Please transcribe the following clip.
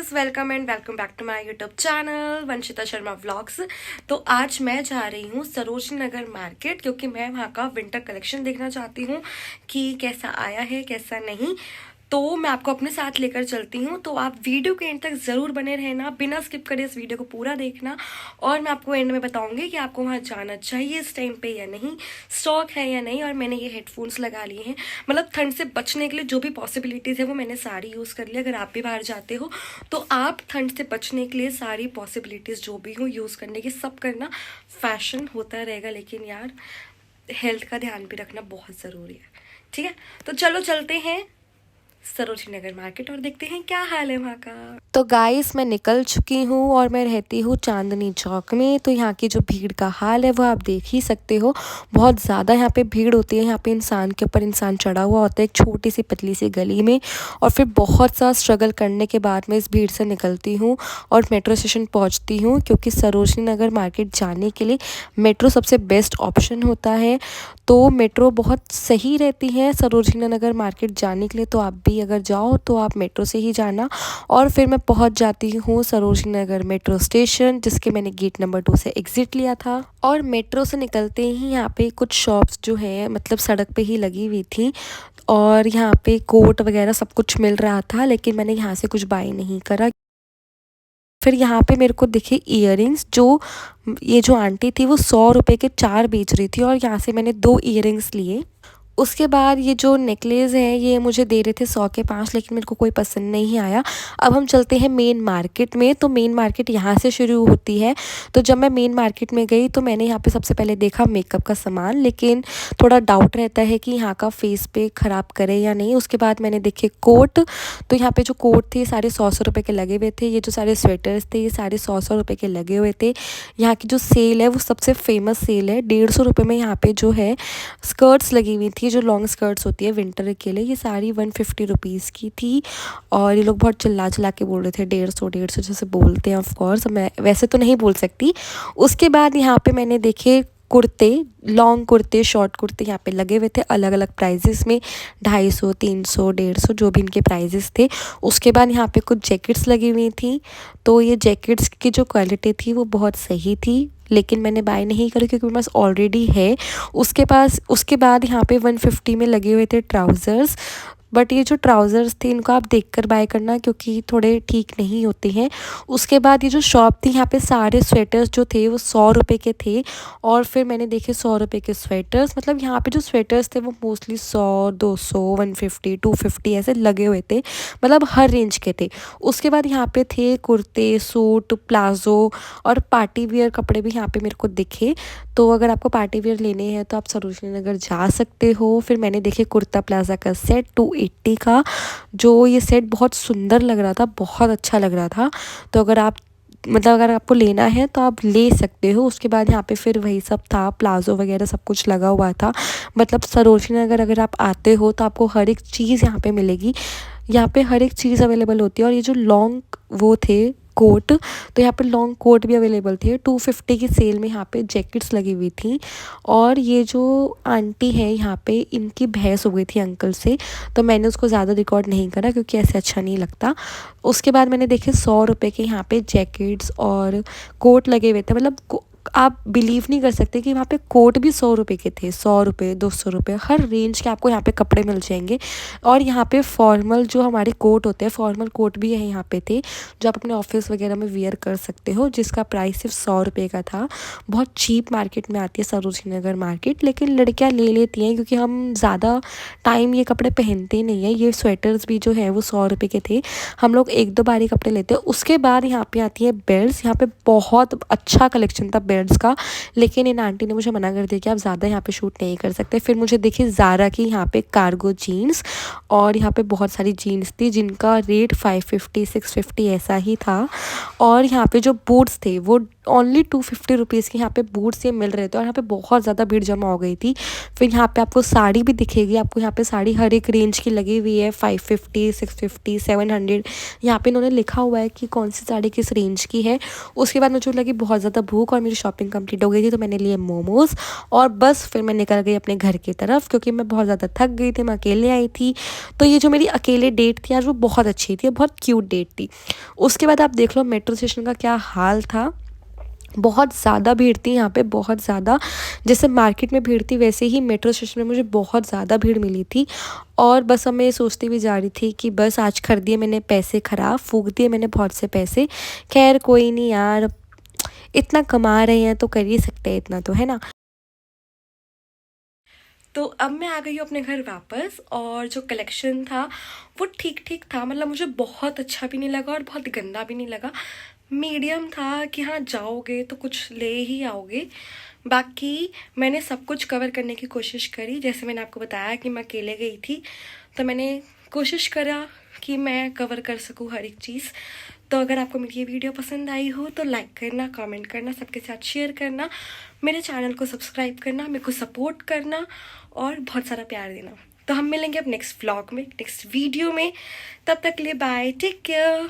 Guys, welcome back to my YouTube channel Vanshita Sharma vlogs. तो आज मैं जा रही हूँ सरोजनी नगर मार्केट, क्योंकि मैं वहाँ का विंटर कलेक्शन देखना चाहती हूँ कि कैसा आया है कैसा नहीं। तो मैं आपको अपने साथ लेकर चलती हूँ, तो आप वीडियो के एंड तक ज़रूर बने रहना, बिना स्किप करे इस वीडियो को पूरा देखना। और मैं आपको एंड में बताऊंगी कि आपको वहाँ जाना चाहिए इस टाइम पे या नहीं, स्टॉक है या नहीं। और मैंने ये हेडफोन्स लगा लिए हैं, मतलब ठंड से बचने के लिए जो भी पॉसिबिलिटीज़ है वो मैंने सारी यूज़ कर ली। अगर आप भी बाहर जाते हो तो आप ठंड से बचने के लिए सारी पॉसिबिलिटीज़ जो भी हो यूज़ करने की सब करना। फैशन होता रहेगा, लेकिन यार हेल्थ का ध्यान भी रखना बहुत ज़रूरी है। ठीक है, तो चलो चलते हैं सरोजनी नगर मार्केट और देखते हैं क्या हाल है वहाँ का। तो गाइस, मैं निकल चुकी हूँ और मैं रहती हूँ चांदनी चौक में। तो यहाँ की जो भीड़ का हाल है वो आप देख ही सकते हो, बहुत ज़्यादा यहाँ पे भीड़ होती है। यहाँ पे इंसान के ऊपर इंसान चढ़ा हुआ होता है एक छोटी सी पतली सी गली में, और फिर बहुत सा स्ट्रगल करने के बाद मैं इस भीड़ से निकलती हूँ और मेट्रो स्टेशन पहुँचती हूँ, क्योंकि सरोजनी नगर मार्केट जाने के लिए मेट्रो सबसे बेस्ट ऑप्शन होता है। तो मेट्रो बहुत सही रहती है सरोजनी नगर मार्केट जाने के लिए। तो आप भी अगर जाओ तो आप मेट्रो से ही जाना। और फिर मैं पहुंच जाती हूँ सरोजनी नगर मेट्रो स्टेशन, जिसके मैंने गेट नंबर 2 से एग्ज़िट लिया था। और मेट्रो से निकलते ही यहाँ पे कुछ शॉप्स जो है मतलब सड़क पे ही लगी हुई थी, और यहाँ पे कोट वगैरह सब कुछ मिल रहा था, लेकिन मैंने यहाँ से कुछ बाय नहीं करा। फिर यहाँ पे मेरे को दिखे इयररिंग्स, जो ये जो आंटी थी वो 100 रुपये के 4 बेच रही थी, और यहाँ से मैंने 2 इयररिंग्स लिए। उसके बाद ये जो नेकलेस है ये मुझे दे रहे थे 100 के 5, लेकिन मेरे को कोई पसंद नहीं आया। अब हम चलते हैं मेन मार्केट में। तो मेन मार्केट यहाँ से शुरू होती है। तो जब मैं मेन मार्केट में गई तो मैंने यहाँ पे सबसे पहले देखा मेकअप का सामान, लेकिन थोड़ा डाउट रहता है कि यहाँ का फेस पे ख़राब करे या नहीं। उसके बाद मैंने देखे कोट। तो यहाँ पे जो कोट थे सारे 100 रुपये के लगे हुए थे। ये जो सारे स्वेटर्स थे ये सारे 100 रुपये के लगे हुए थे। यहाँ की जो सेल है वो सबसे फेमस सेल है। 150 रुपये में यहाँ पे जो है स्कर्ट्स लगी हुई थी, जो लॉन्ग स्कर्ट्स होती है विंटर के लिए, ये सारी 150 रुपीज़ की थी। और ये लोग बहुत चिल्ला चिल्ला के बोल रहे थे 150 जैसे बोलते हैं। ऑफ कोर्स मैं वैसे तो नहीं बोल सकती। उसके बाद यहाँ पे मैंने देखे कुर्ते, लॉन्ग कुर्ते, शॉर्ट कुर्ते यहाँ पे लगे हुए थे अलग अलग प्राइजेस में, 250, 300, 150 जो भी इनके प्राइजेस थे। उसके बाद यहाँ पे कुछ जैकेट्स लगी हुई थी। तो ये जैकेट्स की जो क्वालिटी थी वो बहुत सही थी, लेकिन मैंने बाय नहीं करी क्योंकि मेरे पास ऑलरेडी है। उसके बाद यहाँ पे 150 में लगे हुए थे ट्राउज़र्स। बट ये जो ट्राउज़र्स थे इनको आप देखकर बाय करना, क्योंकि थोड़े ठीक नहीं होते हैं। उसके बाद ये जो शॉप थी यहाँ पे सारे स्वेटर्स जो थे वो 100 रुपये के थे। और फिर मैंने देखे 100 रुपये के स्वेटर्स, मतलब यहाँ पे जो स्वेटर्स थे वो मोस्टली 100, 200, 150, 250 ऐसे लगे हुए थे, मतलब हर रेंज के थे। उसके बाद यहाँ पे थे कुर्ते, सूट, प्लाज़ो और पार्टी वियर कपड़े भी यहाँ पे मेरे को दिखे। तो अगर आपको पार्टी वियर लेने हैं तो आप सरोजनी नगर जा सकते हो। फिर मैंने देखे कुर्ता प्लाज़ा का सेट 280 का, जो ये सेट बहुत सुंदर लग रहा था, बहुत अच्छा लग रहा था। तो अगर आपको लेना है तो आप ले सकते हो। उसके बाद यहाँ पे फिर वही सब था, प्लाज़ो वगैरह सब कुछ लगा हुआ था। मतलब सरोजनी नगर अगर आप आते हो तो आपको हर एक चीज़ यहाँ पे मिलेगी। यहाँ पे हर एक चीज़ अवेलेबल होती है। और ये जो लॉन्ग वो थे कोट, तो यहाँ पे लॉन्ग कोट भी अवेलेबल थे। 250 की सेल में यहाँ पे जैकेट्स लगी हुई थी। और ये जो आंटी है यहाँ पे, इनकी बहस हो गई थी अंकल से, तो मैंने उसको ज़्यादा रिकॉर्ड नहीं करा क्योंकि ऐसे अच्छा नहीं लगता। उसके बाद मैंने देखे 100 रुपये के यहाँ पे जैकेट्स और कोट लगे हुए थे। मतलब आप बिलीव नहीं कर सकते कि वहाँ पे कोट भी 100 रुपये के थे। 100 रुपये, 200 रुपये, हर रेंज के आपको यहाँ पे कपड़े मिल जाएंगे। और यहाँ पे फॉर्मल जो हमारे कोट होते हैं, फॉर्मल कोट भी है यहाँ पे थे, जो आप अपने ऑफिस वगैरह में वियर कर सकते हो, जिसका प्राइस सिर्फ 100 रुपये का था। बहुत चीप मार्केट में आती है सरोजनी नगर मार्केट, लेकिन लड़कियाँ ले लेती हैं क्योंकि हम ज़्यादा टाइम ये कपड़े पहनते नहीं हैं। ये स्वेटर्स भी जो है वो 100 रुपये के थे, हम लोग एक दो बार ही कपड़े लेते हैं। उसके बाद यहाँ पे आती है बेल्ट्स। यहाँ पे बहुत अच्छा कलेक्शन था बेल्ट्स का, लेकिन इन आंटी ने मुझे मना कर दिया कि आप ज़्यादा यहाँ पे शूट नहीं कर सकते। फिर मुझे देखी ज़ारा की यहाँ पे कार्गो जीन्स, और यहाँ पे बहुत सारी जीन्स थी जिनका रेट 550, 650 ऐसा ही था। और यहाँ पे जो बूट्स थे वो ओनली 250 रुपीज़ के यहाँ पे बूट्स ये मिल रहे थे, और यहाँ पे बहुत ज़्यादा भीड़ जमा हो गई थी। फिर यहाँ पे आपको साड़ी भी दिखेगी, आपको यहाँ पे साड़ी हर एक रेंज की लगी हुई है, 550, 650, 700। यहाँ पे इन्होंने लिखा हुआ है कि कौन सी साड़ी किस रेंज की है। उसके बाद मुझे लगी बहुत ज़्यादा भूख और मेरी शॉपिंग कंप्लीट हो गई थी तो मैंने लिए मोमोज़ और बस फिर मैं निकल गई अपने घर की तरफ, क्योंकि मैं बहुत ज़्यादा थक गई थी, मैं अकेले आई थी। तो ये जो मेरी अकेले डेट थी आज वो बहुत अच्छी थी, बहुत क्यूट डेट थी। उसके बाद आप देख लो मेट्रो स्टेशन का क्या हाल था, बहुत ज़्यादा भीड़ थी यहाँ पे, बहुत ज़्यादा। जैसे मार्केट में भीड़ थी वैसे ही मेट्रो स्टेशन में मुझे बहुत ज़्यादा भीड़ मिली थी। और बस अब मैं ये सोचती भी जा रही थी कि बस आज कर दिए मैंने पैसे ख़राब, फूक दिए मैंने बहुत से पैसे। खैर कोई नहीं यार, इतना कमा रहे हैं तो कर ही सकते हैं इतना तो, है ना। तो अब मैं आ गई हूँ अपने घर वापस, और जो कलेक्शन था वो ठीक ठीक था, मतलब मुझे बहुत अच्छा भी नहीं लगा और बहुत गंदा भी नहीं लगा, मीडियम था कि हाँ जाओगे तो कुछ ले ही आओगे। बाकी मैंने सब कुछ कवर करने की कोशिश करी, जैसे मैंने आपको बताया कि मैं अकेले गई थी तो मैंने कोशिश करा कि मैं कवर कर सकूँ हर एक चीज़। तो अगर आपको मेरी ये वीडियो पसंद आई हो तो लाइक करना, कमेंट करना, सबके साथ शेयर करना, मेरे चैनल को सब्सक्राइब करना, मेरे को सपोर्ट करना और बहुत सारा प्यार देना। तो हम मिलेंगे अब नेक्स्ट व्लॉग में, नेक्स्ट वीडियो में। तब तक के लिए बाय, टेक केयर।